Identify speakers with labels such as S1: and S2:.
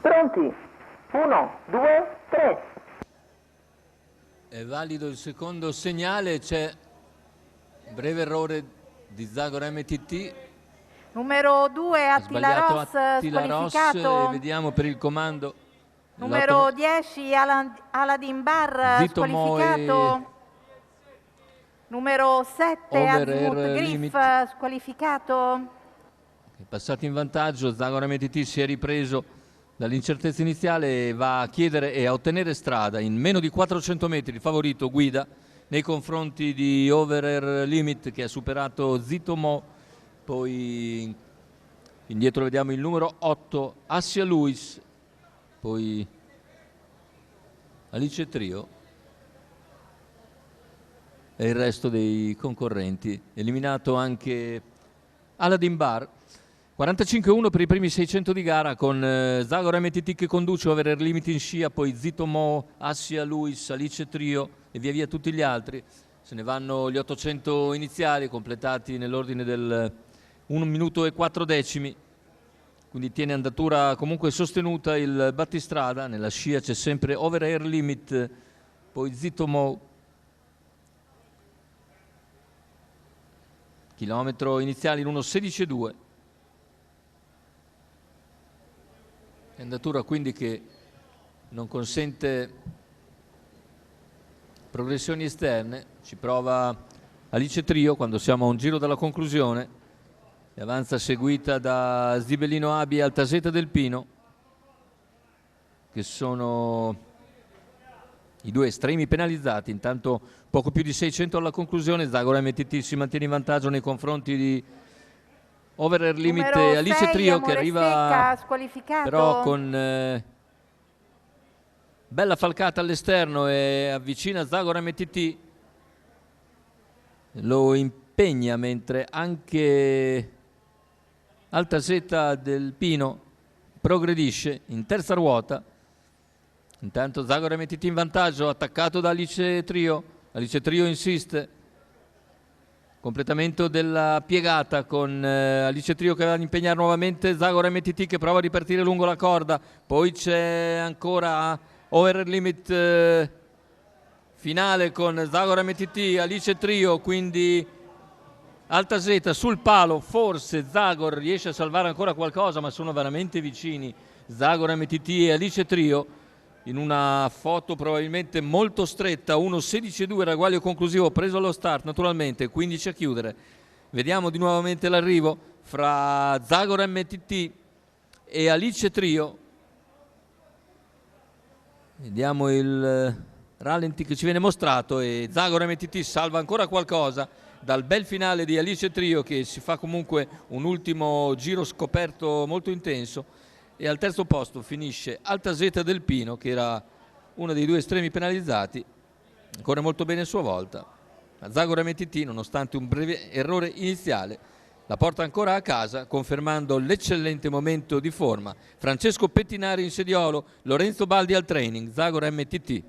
S1: Pronti? 1, 2, 3.
S2: È valido il secondo segnale, c'è breve errore di Zagor MTT.
S3: Numero 2 Attila Ross, squalificato.
S2: Vediamo per il comando.
S3: Numero 10 Aladin Bar,
S2: Zito
S3: squalificato. Numero 7 Azmut Griff, squalificato.
S2: È passato in vantaggio, Zagor MTT si è ripreso dall'incertezza iniziale e va a chiedere e a ottenere strada in meno di 400 metri. Il favorito guida nei confronti di Over Air Limit, che ha superato Zito Mo. Poi indietro vediamo il numero 8 Assia Luis, poi Alice Trio e il resto dei concorrenti. Eliminato anche Aladin Bar. 45-1 per i primi 600 di gara, con Zagor MTT che conduce, Over Air Limit in scia, poi Zito Mo, Assia Luis, Alice Trio e via via tutti gli altri. Se ne vanno gli 800 iniziali, completati nell'ordine del 1 minuto e 4 decimi. Quindi tiene andatura comunque sostenuta il battistrada. Nella scia c'è sempre Over Air Limit, poi Zito Mo. Chilometro iniziale in 1:16,2. Andatura quindi che non consente progressioni esterne. Ci prova Alice Trio quando siamo a un giro dalla conclusione e avanza seguita da Zibellino Abi e Altaseta del Pino, che sono i due estremi penalizzati. Intanto poco più di 600 alla conclusione. Zagor MTT si mantiene in vantaggio nei confronti di Over Air Limit e Alice Trio, che arriva però con bella falcata all'esterno e avvicina Zagor MTT, lo impegna, mentre anche Altaseta del Pino progredisce in terza ruota. Intanto Zagor MTT in vantaggio, attaccato da Alice Trio. Alice Trio insiste. Completamento della piegata con Alice Trio che va ad impegnare nuovamente Zagor MTT, che prova a ripartire lungo la corda. Poi c'è ancora Over Air Limit finale con Zagor MTT, Alice Trio, quindi Altaseta sul palo. Forse Zagor riesce a salvare ancora qualcosa, ma sono veramente vicini Zagor MTT e Alice Trio in una foto probabilmente molto stretta. 1:16,2 ragguaglio conclusivo preso allo start, naturalmente 15 a chiudere. Vediamo di nuovamente l'arrivo fra Zagor MTT e Alice Trio. Vediamo il rallenti che ci viene mostrato e Zagor MTT salva ancora qualcosa dal bel finale di Alice Trio, che si fa comunque un ultimo giro scoperto molto intenso. E al terzo posto finisce Altaseta del Pino, che era uno dei due estremi penalizzati. Corre molto bene a sua volta. Ma Zagor MTT, nonostante un breve errore iniziale, la porta ancora a casa, confermando l'eccellente momento di forma. Francesco Pettinari in sediolo, Lorenzo Baldi al training. Zagor MTT.